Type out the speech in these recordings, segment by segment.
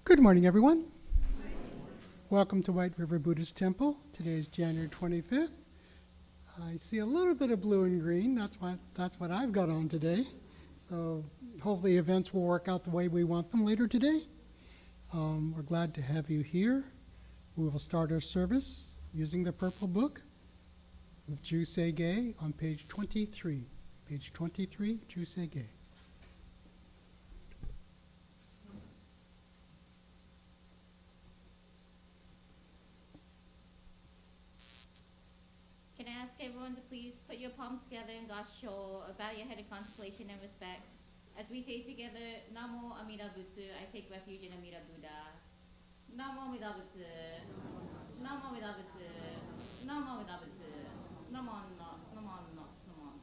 Good morning, everyone. Welcome to White River Buddhist Temple. Today is January 25th. I see a little bit of blue and green. That's what I've got on today. So hopefully events will work out the way we want them later today. We're glad to have you here. We will start our service using the purple book with Jusei on page 23. Page 23, Jusei. Can I ask everyone to please put your palms together in Gasho, bow your head in contemplation and respect. As we say together, Namo Amida Butsu, I take refuge in Amida Buddha. Namo Amida Butsu, Namo Amida Butsu, Namo Amida Butsu, Namo no, Namo no, Namo.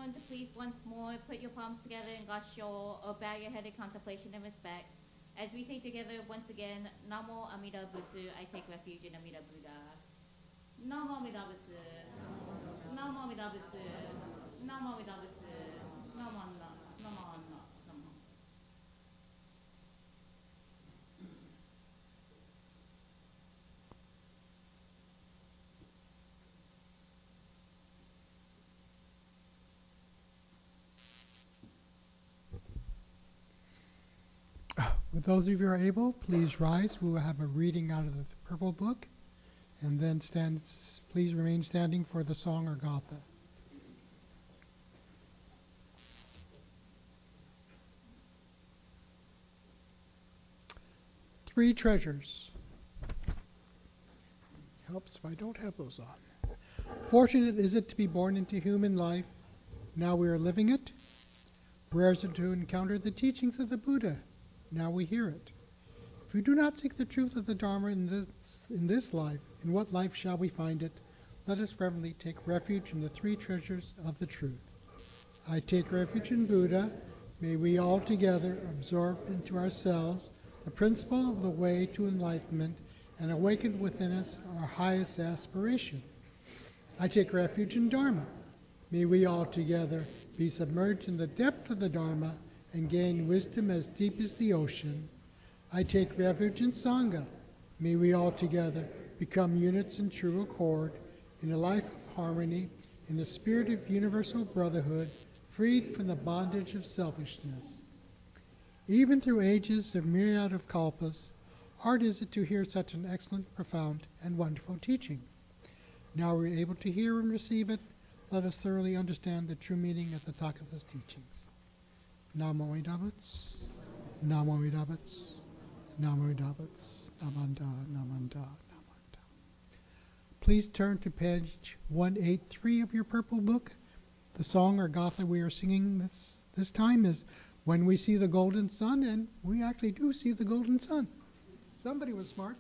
everyone to please once more put your palms together in Gasho or bow your head in contemplation and respect. As we say together once again, Namo Amida Butsu, I take refuge in Amida Buddha. Namo Amida Butsu. Namo Amida Butsu. Namo Amida Butsu. Namo Anna. Namo Anna. Namo. With those of you who are able, please rise. We will have a reading out of the Purple Book. And then please remain standing for the song or Gatha. Three treasures. Helps if I don't have those on. Fortunate is it to be born into human life. Now we are living it. Rare is it to encounter the teachings of the Buddha. Now we hear it. If we do not seek the truth of the Dharma in this life, in what life shall we find it? Let us reverently take refuge in the three treasures of the truth. I take refuge in Buddha. May we all together absorb into ourselves the principle of the way to enlightenment and awaken within us our highest aspiration. I take refuge in Dharma. May we all together be submerged in the depth of the Dharma and gain wisdom as deep as the ocean. I take refuge in Sangha. May we all together become units in true accord, in a life of harmony, in the spirit of universal brotherhood, freed from the bondage of selfishness. Even through ages of myriad of kalpas, hard is it to hear such an excellent, profound, and wonderful teaching. Now we're able to hear and receive it. Let us thoroughly understand the true meaning of the Tathagata's teachings. Namo Idabats, Namo Idabats, Namo Idabats, Namanda, Namanda, Namanda. Please turn to page 183 of your Purple Book. The song or Gatha we are singing this time is When We See the Golden Sun, and we actually do see the golden sun. Somebody was smart.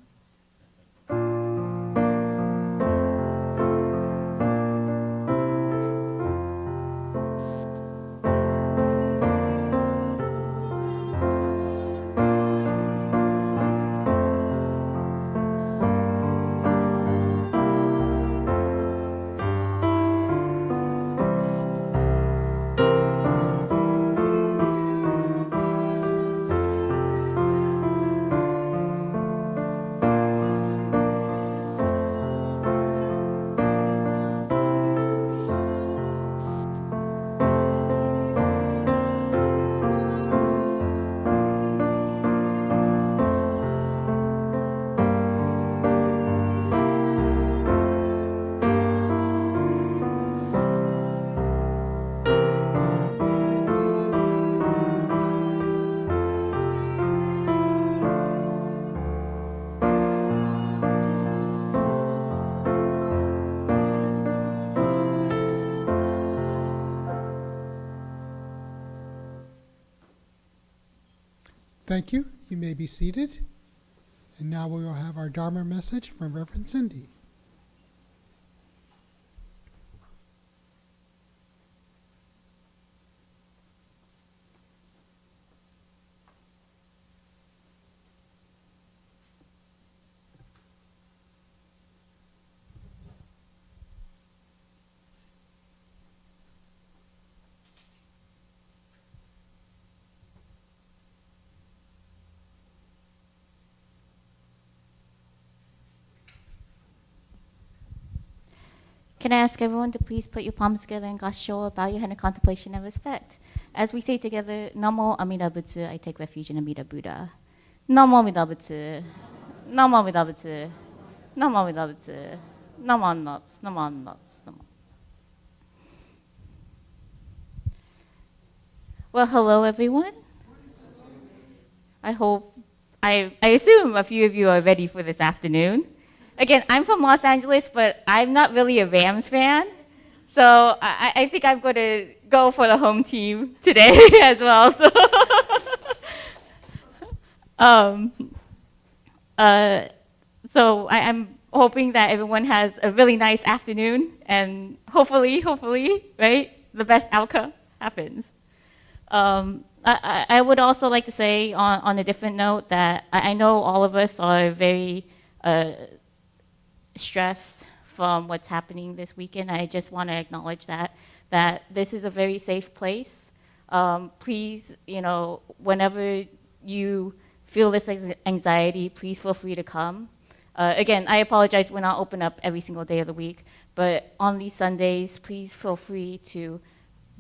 Thank you. You may be seated. And now we will have our Dharma message from Reverend Cindy. Can I ask everyone to please put your palms together in Gasho, bow your head in contemplation and respect. As we say together, Namo Amida Butsu, I take refuge in Amida Buddha. Namo Amida Butsu. Namo Amida Butsu. Namo Amida Butsu. Namo Annaps. Namo Annaps. Namo. Well, hello everyone. I assume a few of you are ready for this afternoon. Again, I'm from Los Angeles, but I'm not really a Rams fan. So I think I'm going to go for the home team today as well. So I'm hoping that everyone has a really nice afternoon and hopefully, right? the best outcome happens. I would also like to say on a different note that I know all of us are very stressed from what's happening this weekend. I just want to acknowledge that this is a very safe place. Please, whenever you feel this anxiety, please feel free to come. Again, I apologize we're not open up every single day of the week, but on these Sundays, please feel free to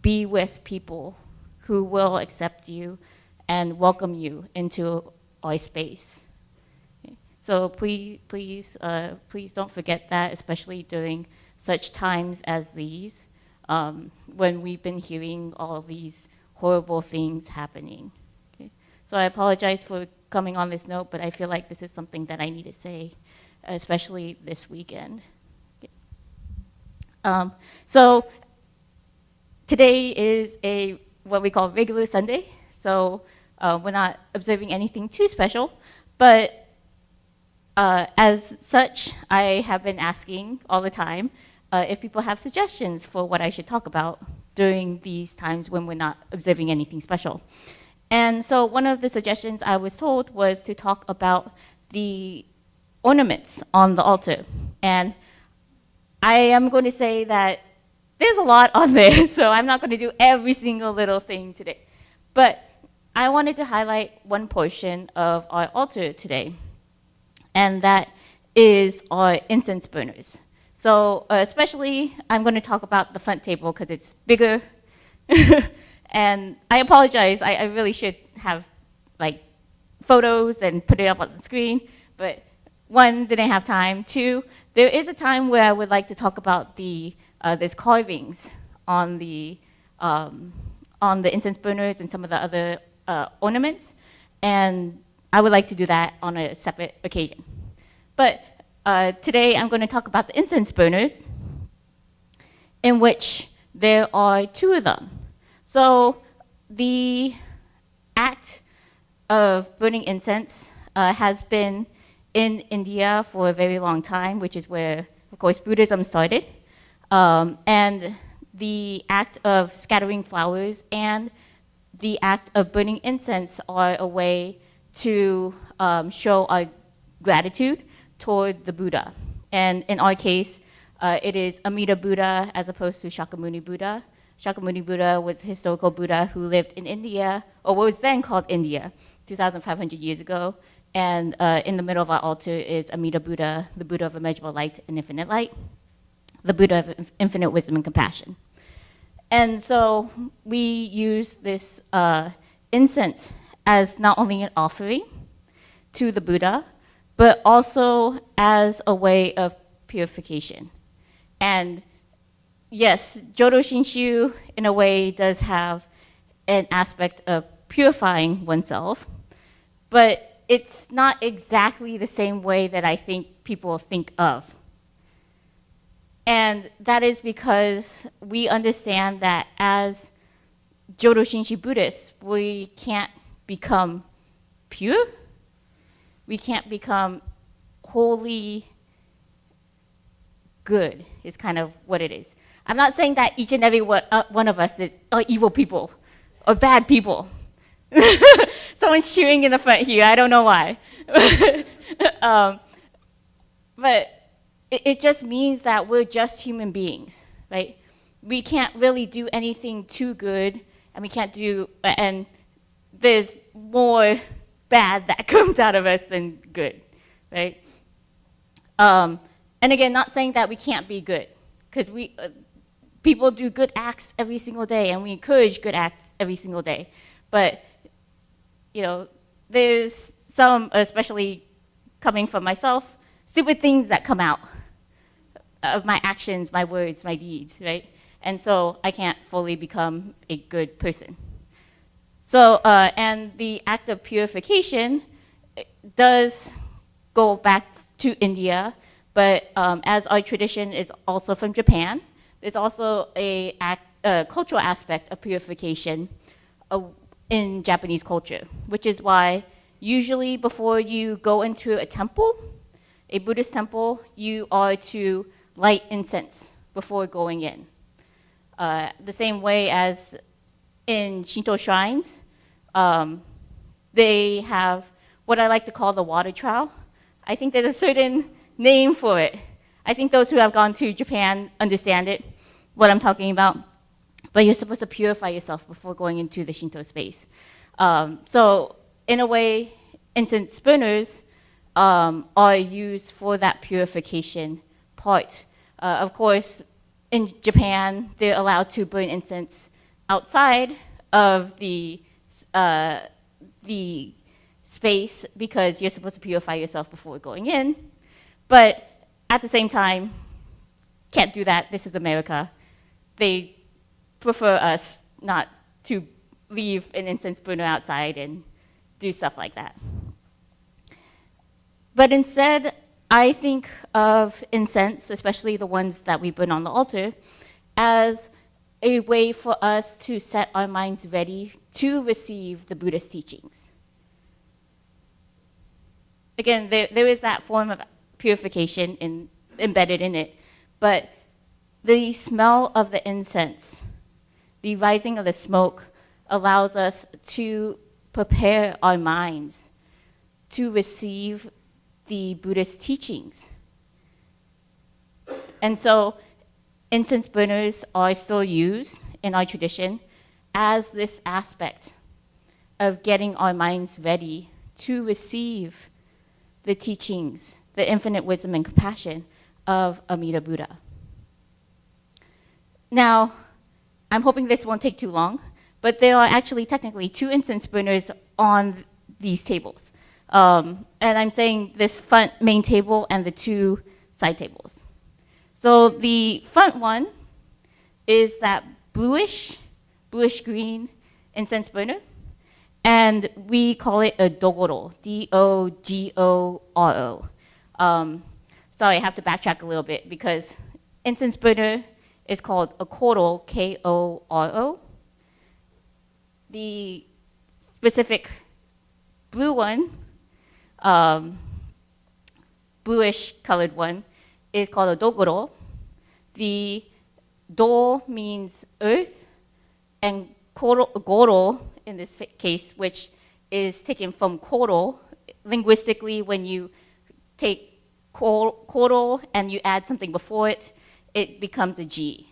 be with people who will accept you and welcome you into our space. Okay. So please don't forget that, especially during such times as these, when we've been hearing all of these horrible things happening. Okay. So I apologize for coming on this note, but I feel like this is something that I need to say, especially this weekend. Okay. So today is what we call regular Sunday, so we're not observing anything too special, but as such, I have been asking all the time if people have suggestions for what I should talk about during these times when we're not observing anything special. And so one of the suggestions I was told was to talk about the ornaments on the altar. And I am going to say that there's a lot on there, so I'm not going to do every single little thing today. But I wanted to highlight one portion of our altar today, and that is our incense burners. So especially, I'm going to talk about the front table because it's bigger. And I apologize, I really should have photos and put it up on the screen, but one, didn't have time. Two, there is a time where I would like to talk about there's carvings on the incense burners and some of the other ornaments, and I would like to do that on a separate occasion. But today I'm going to talk about the incense burners, in which there are two of them. So the act of burning incense has been in India for a very long time, which is where, of course, Buddhism started. And the act of scattering flowers and the act of burning incense are a way to show our gratitude toward the Buddha. And in our case, it is Amida Buddha as opposed to Shakyamuni Buddha. Shakyamuni Buddha was a historical Buddha who lived in India, or what was then called India, 2,500 years ago. And in the middle of our altar is Amida Buddha, the Buddha of immeasurable light and infinite light, the Buddha of infinite wisdom and compassion. And so we use this incense as not only an offering to the Buddha, but also as a way of purification. And yes, Jodo Shinshu, in a way, does have an aspect of purifying oneself, but it's not exactly the same way that I think people think of. And that is because we understand that as Jodo Shinshu Buddhists, we can't become pure. We can't become wholly good, is kind of what it is. I'm not saying that each and every one of us are evil people or bad people. Someone's cheering in the front here, I don't know why. But it just means that we're just human beings, right? We can't really do anything too good, and there's more bad that comes out of us than good, right? And again, not saying that we can't be good, because people do good acts every single day, and we encourage good acts every single day. But there's some, especially coming from myself, stupid things that come out of my actions, my words, my deeds, right? And so I can't fully become a good person. So, and the act of purification does go back to India, but as our tradition is also from Japan, there's also a cultural aspect of purification in Japanese culture, which is why usually before you go into a temple, a Buddhist temple, you are to light incense before going in. The same way as in Shinto shrines, they have what I like to call the water trowel. I think there's a certain name for it. I think those who have gone to Japan understand it, what I'm talking about. But you're supposed to purify yourself before going into the Shinto space. So in a way, incense burners are used for that purification part. Of course, in Japan, they're allowed to burn incense outside of the space because you're supposed to purify yourself before going in. But at the same time, can't do that. This is America. They prefer us not to leave an incense burner outside and do stuff like that. But instead, I think of incense, especially the ones that we burn on the altar, as a way for us to set our minds ready to receive the Buddhist teachings. Again, there is that form of purification embedded in it, but the smell of the incense, the rising of the smoke, allows us to prepare our minds to receive the Buddhist teachings. And so incense burners are still used in our tradition as this aspect of getting our minds ready to receive the teachings, the infinite wisdom and compassion of Amida Buddha. Now, I'm hoping this won't take too long, but there are actually technically 2 incense burners on these tables. And I'm saying this front main table and the 2 side tables. So the front one is that bluish-green incense burner, and we call it a dogoro, D-O-G-O-R-O. Sorry, I have to backtrack a little bit because incense burner is called a koro, K-O-R-O. The specific blue one, bluish colored one, is called a dogoro. The do means earth, and goro in this case, which is taken from koro. Linguistically, when you take koro and you add something before it, it becomes a G.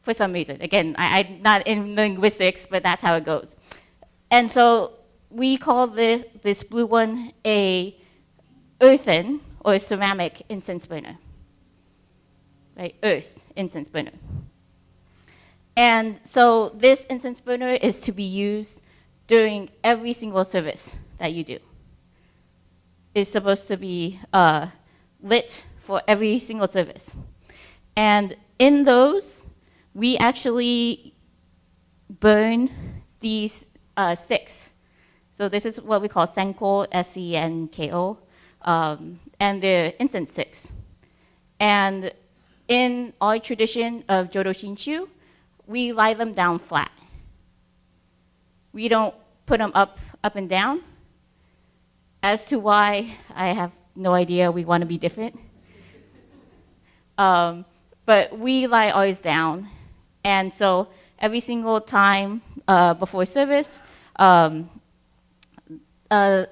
For some reason. Again, I'm not in linguistics, but that's how it goes. And so we call this blue one a earthen or a ceramic incense burner. Right? Earth incense burner. And so this incense burner is to be used during every single service that you do. It's supposed to be lit for every single service. And in those, we actually burn these sticks. So this is what we call senko, S-E-N-K-O, and they're incense sticks. And in our tradition of Jodo Shinshu, we lie them down flat. We don't put them up and down. As to why, I have no idea. We want to be different. But we lie ours down. And so every single time before service,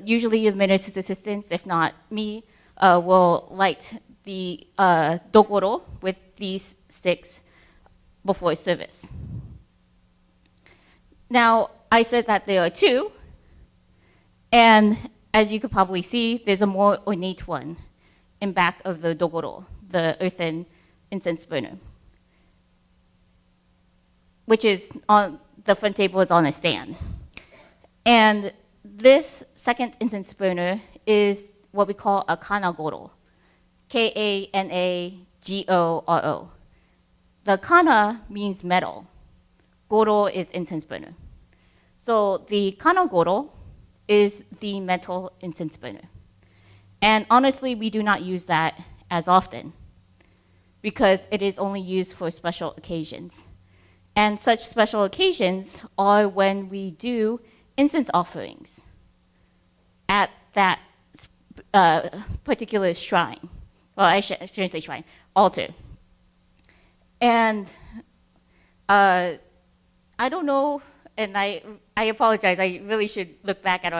usually the minister's assistants, if not me, will light the dogoro with these sticks before service. Now, I said that there are 2, and as you could probably see, there's a more ornate one in back of the dogoro, the earthen incense burner, which is on the front table is on a stand. And this second incense burner is what we call a kanagoro, K-A-N-A-G-O-R-O. The kana means metal. Goro is incense burner. So the kanagoro is the metal incense burner. And honestly, we do not use that as often because it is only used for special occasions. And such special occasions are when we do incense offerings at that particular shrine. Well, I shouldn't say shrine, altar. And I don't know, and I apologize, I really should look back at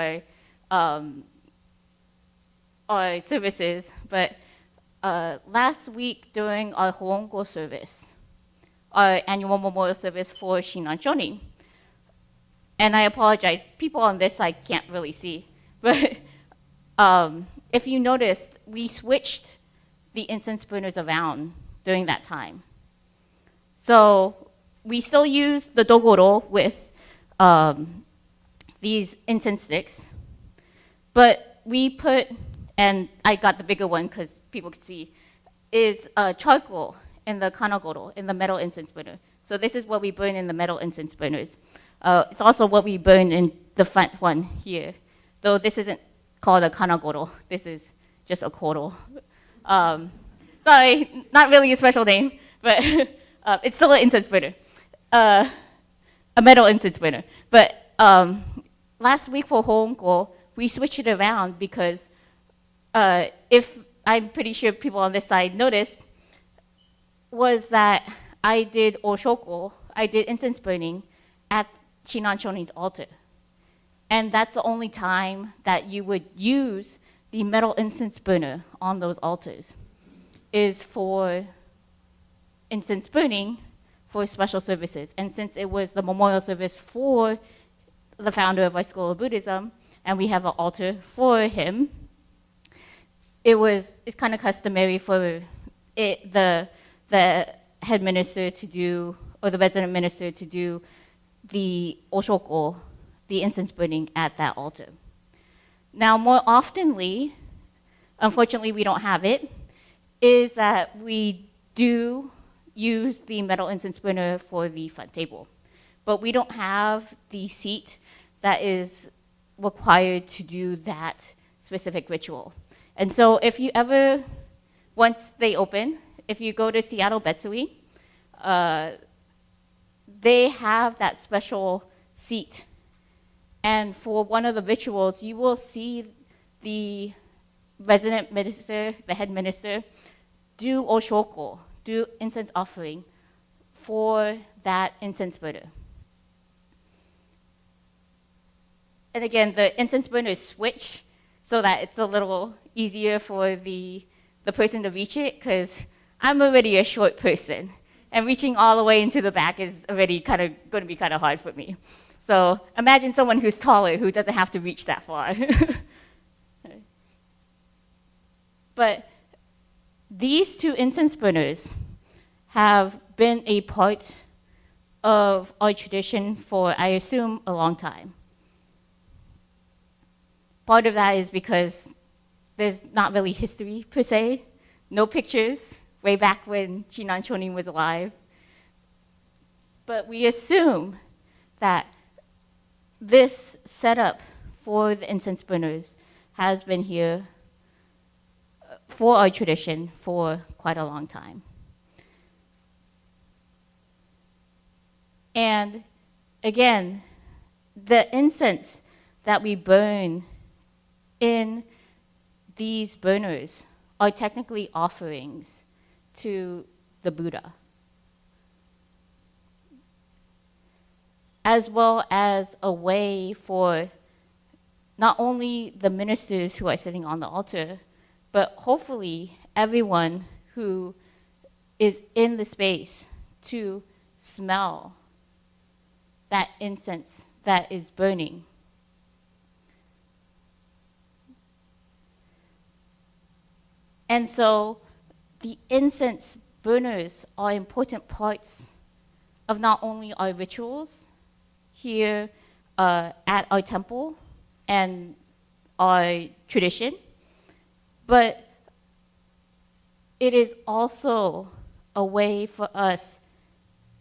our services, but last week during our Hoonko service, our annual memorial service for Shinan Shonin, and I apologize, people on this side can't really see, but if you noticed, we switched the incense burners around during that time. So we still use the dogoro with these incense sticks, but we put, and I got the bigger one because people could see, is charcoal in the kanagoro, in the metal incense burner. So this is what we burn in the metal incense burners. It's also what we burn in the front one here, though this isn't called a kanagoro. This is just a koro. Sorry, not really a special name, but it's still an incense burner, a metal incense burner. But last week for Hoonko, we switched it around because if I'm pretty sure people on this side noticed, was that I did oshoko, I did incense burning at Shinan Shonin's altar. And that's the only time that you would use the metal incense burner on those altars, is for incense burning for special services. And since it was the memorial service for the founder of our school of Buddhism, and we have an altar for him, it's kind of customary for the head minister to do, or the resident minister to do the oshoko, the incense burning at that altar. Now, more oftenly, unfortunately we don't have it, is that we do use the metal incense burner for the front table. But we don't have the seat that is required to do that specific ritual. And so if you ever, once they open, if you go to Seattle Betsui, they have that special seat. And for one of the rituals, you will see the resident minister, the head minister, do oshoko, do incense offering for that incense burner. And again, the incense burner is switched so that it's a little easier for the person to reach it, because I'm already a short person, and reaching all the way into the back is already kind of going to be kind of hard for me. So imagine someone who's taller who doesn't have to reach that far. But these two incense burners have been a part of our tradition for, I assume, a long time. Part of that is because there's not really history per se, no pictures way back when Shinan Shonin was alive. But we assume that this setup for the incense burners has been here for our tradition for quite a long time. And again, the incense that we burn in these burners are technically offerings to the Buddha, as well as a way for not only the ministers who are sitting on the altar, but hopefully everyone who is in the space to smell that incense that is burning. And so the incense burners are important parts of not only our rituals here at our temple and our tradition, but it is also a way for us,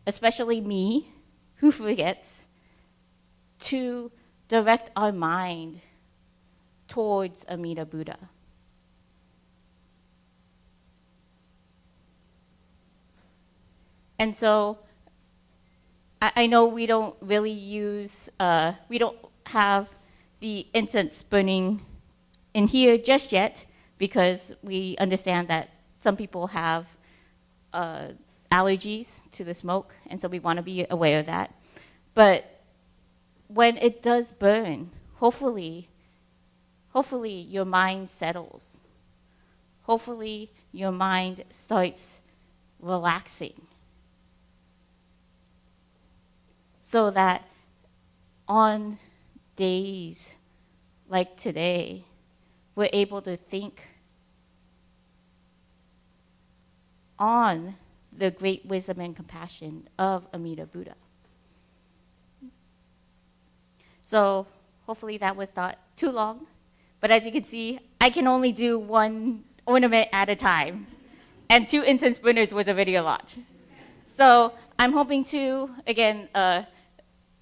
especially me, who forgets, to direct our mind towards Amida Buddha. And so I know we don't really use, we don't have the incense burning in here just yet, because we understand that some people have allergies to the smoke, and so we want to be aware of that. But when it does burn, hopefully your mind settles. Hopefully your mind starts relaxing, so that on days like today, we're able to think on the great wisdom and compassion of Amida Buddha. So hopefully that was not too long, but as you can see, I can only do one ornament at a time, and 2 incense burners was already a lot. So I'm hoping to, again,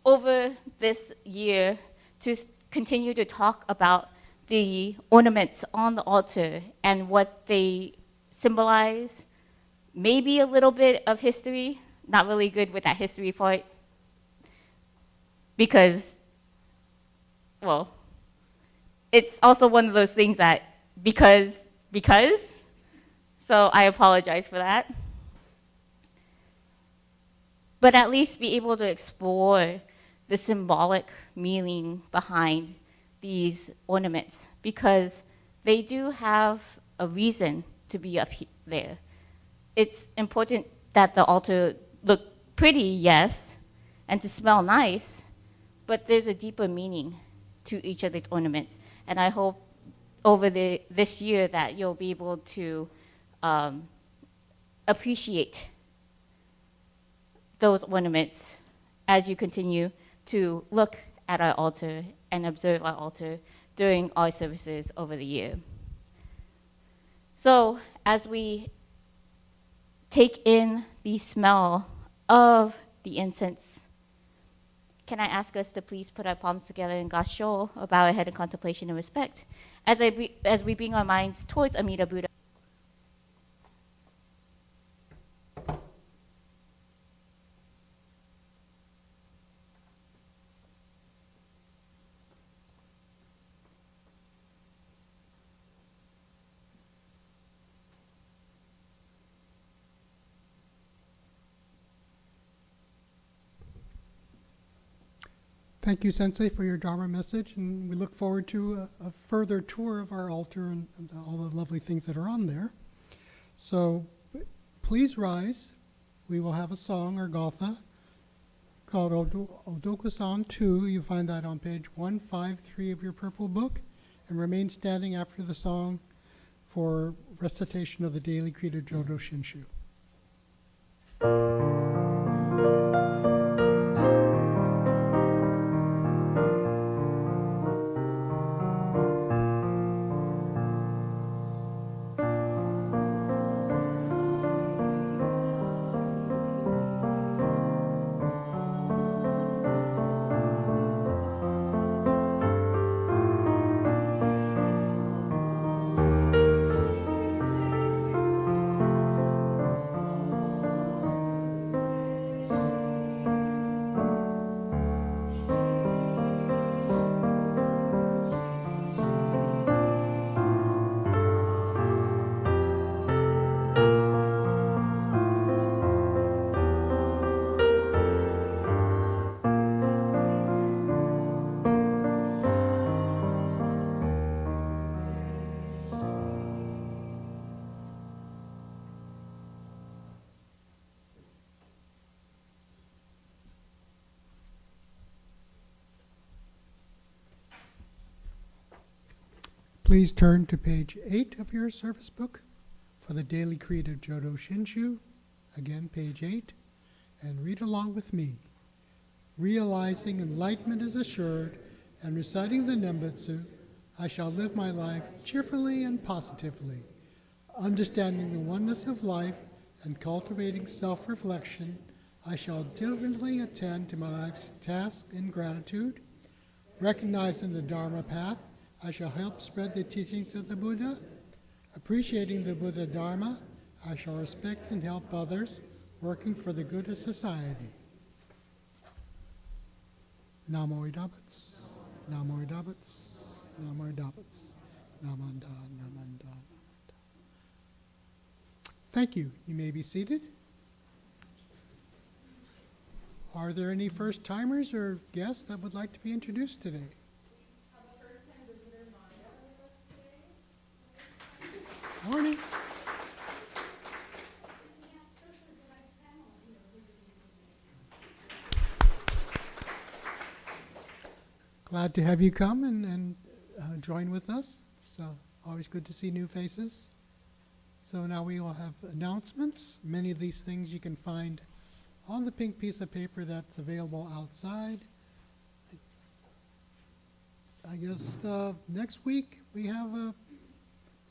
over this year, to continue to talk about the ornaments on the altar and what they symbolize. Maybe a little bit of history, not really good with that history part, because, well, it's also one of those things that because, so I apologize for that. But at least be able to explore the symbolic meaning behind these ornaments, because they do have a reason to be up there. It's important that the altar look pretty, yes, and to smell nice, but there's a deeper meaning to each of these ornaments. And I hope over this year that you'll be able to appreciate those ornaments as you continue to look at our altar and observe our altar during our services over the year. So as we take in the smell of the incense, can I ask us to please put our palms together in gasho, or bow our head in contemplation and respect, as we bring our minds towards Amida Buddha. Thank you, Sensei, for your Dharma message, and we look forward to a further tour of our altar and all the lovely things that are on there. So please rise. We will have a song, or gotha, called Odoku-san 2. You find that on page 153 of your purple book, and remain standing after the song for recitation of the daily creed of Jodo Shinshu. Please turn to page 8 of your service book for the daily creed of Jodo Shinshu, again page 8, and read along with me. Realizing enlightenment is assured and reciting the Nembutsu, I shall live my life cheerfully and positively, understanding the oneness of life and cultivating self-reflection. I shall diligently attend to my life's tasks in gratitude, recognizing the Dharma path. I shall help spread the teachings of the Buddha. Appreciating the Buddha Dharma, I shall respect and help others, working for the good of society. Namo Idabats, Namo Idabats, Namo Idabats, Namanda, Namanda, Namanda. Thank you. You may be seated. Are there any first-timers or guests that would like to be introduced today? Morning. Glad to have you come and join with us. It's always good to see new faces. So now we will have announcements. Many of these things you can find on the pink piece of paper that's available outside. I guess next week we have a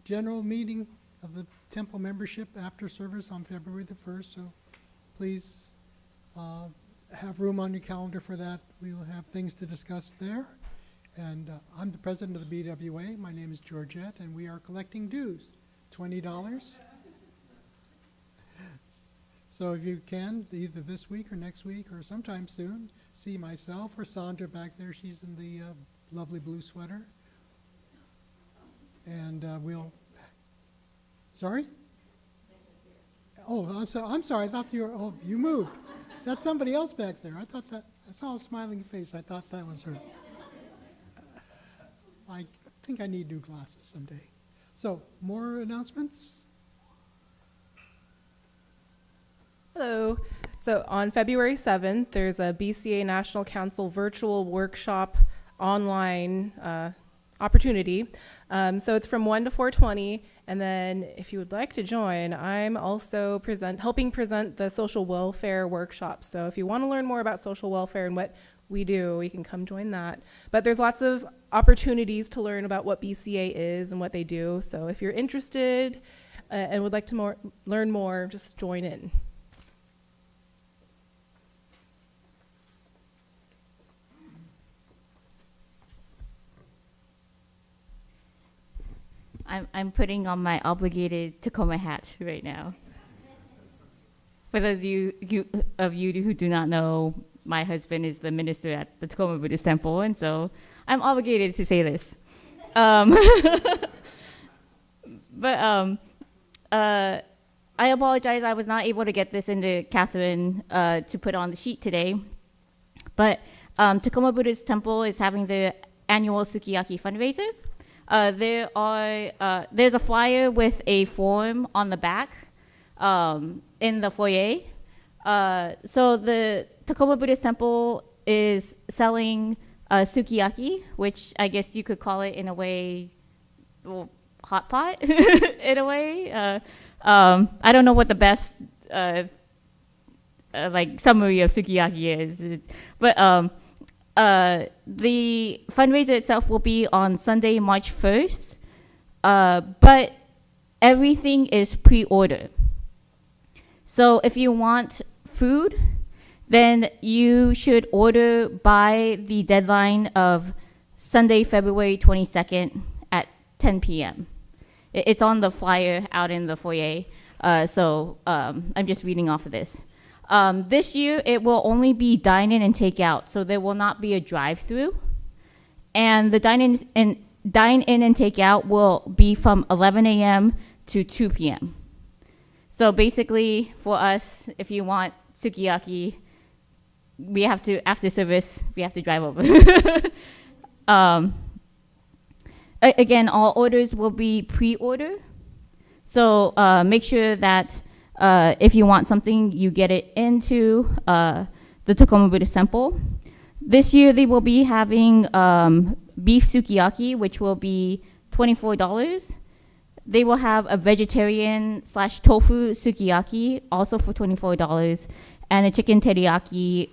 general meeting of the temple membership after service on February the 1st. So please have room on your calendar for that. We will have things to discuss there. And I'm the president of the BWA. My name is Georgette, and we are collecting dues, $20. So if you can, either this week or next week or sometime soon, see myself or Sandra back there. She's in the lovely blue sweater. And we'll... Sorry? Oh, I'm sorry. I thought you were... Oh, you moved. That's somebody else back there. I thought that... I saw a smiling face. I thought that was her. I think I need new glasses someday. So, more announcements? Hello. So on February 7th, there's a BCA National Council virtual workshop online opportunity. So it's from 1 to 4:20. And then if you would like to join, I'm also helping present the social welfare workshop. So if you want to learn more about social welfare and what we do, you can come join that. But there's lots of opportunities to learn about what BCA is and what they do. So if you're interested and would like to learn more, just join in. I'm putting on my obligated Tacoma hat right now. For those of you who do not know, my husband is the minister at the Tacoma Buddhist Temple, and so I'm obligated to say this. But I apologize, I was not able to get this into Catherine to put on the sheet today. But Tacoma Buddhist Temple is having the annual Sukiyaki fundraiser. There's a flyer with a form on the back in the foyer. So the Tacoma Buddhist Temple is selling sukiyaki, which I guess you could call it in a way, well, hot pot in a way. I don't know what the best summary of sukiyaki is, but the fundraiser itself will be on Sunday, March 1st, but everything is pre-order. So if you want food, then you should order by the deadline of Sunday, February 22nd at 10 p.m. It's on the flyer out in the foyer, so I'm just reading off of this. This year, it will only be dine-in and take-out, so there will not be a drive-through. And the dine-in and take-out will be from 11 a.m. to 2 p.m. So basically, for us, if you want sukiyaki, we have to, after service, we have to drive over. Again, all orders will be pre-order. So make sure that if you want something, you get it into the Tacoma Buddhist Temple. This year, they will be having beef sukiyaki, which will be $24. They will have a vegetarian/tofu sukiyaki, also for $24, and a chicken teriyaki,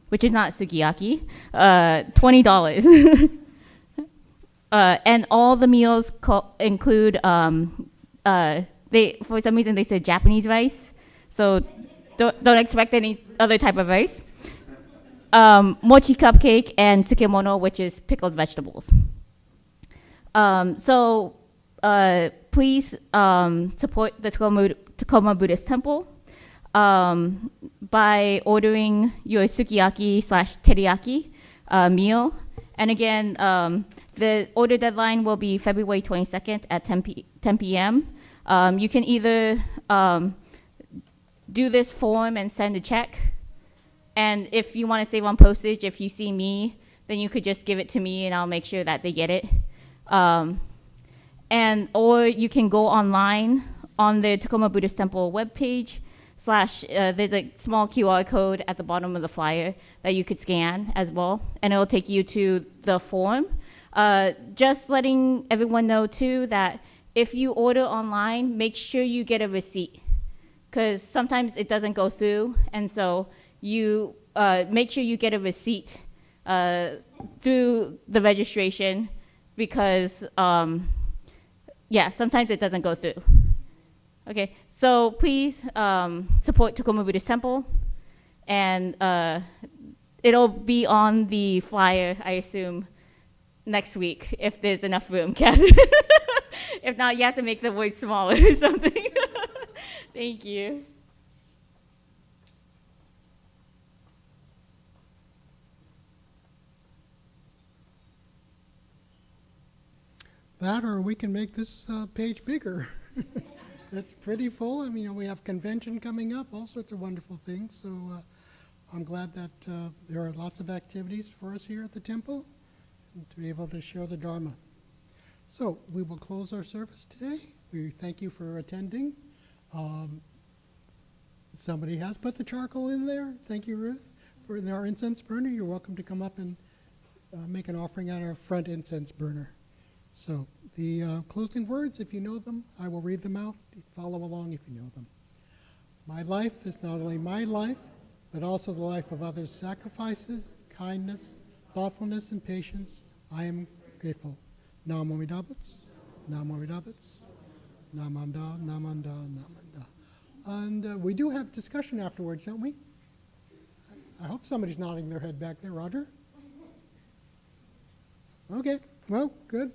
which is not sukiyaki, $20. And all the meals include, for some reason they said Japanese rice, so don't expect any other type of rice. Mochi cupcake and tsukemono, which is pickled vegetables. So please support the Tacoma Buddhist Temple by ordering your sukiyaki/teriyaki meal. And again, the order deadline will be February 22nd at 10 p.m. You can either do this form and send a check And if you want to save on postage, if you see me, then you could just give it to me and I'll make sure that they get it. Or you can go online on the Tacoma Buddhist Temple webpage / there's a small QR code at the bottom of the flyer that you could scan as well, and it'll take you to the form. Just letting everyone know too that if you order online, make sure you get a receipt, because sometimes it doesn't go through, and so you make sure you get a receipt through the registration, because sometimes it doesn't go through. Okay, so please support Tacoma Buddhist Temple, and it'll be on the flyer, I assume, next week, if there's enough room, Kathy. If not, you have to make the word smaller or something. Thank you. That, or we can make this page bigger. It's pretty full. I mean, we have convention coming up, all sorts of wonderful things. So I'm glad that there are lots of activities for us here at the temple and to be able to share the Dharma. So we will close our service today. We thank you for attending. Somebody has put the charcoal in there. Thank you, Ruth, for our incense burner. You're welcome to come up and make an offering at our front incense burner. So the closing words, if you know them, I will read them out. Follow along if you know them. My life is not only my life, but also the life of others' sacrifices, kindness, thoughtfulness, and patience. I am grateful. Namo Amidabutsu, Namo Amidabutsu, Namanda, Namanda, Namanda. And we do have discussion afterwards, don't we? I hope somebody's nodding their head back there. Roger? Okay, well, good.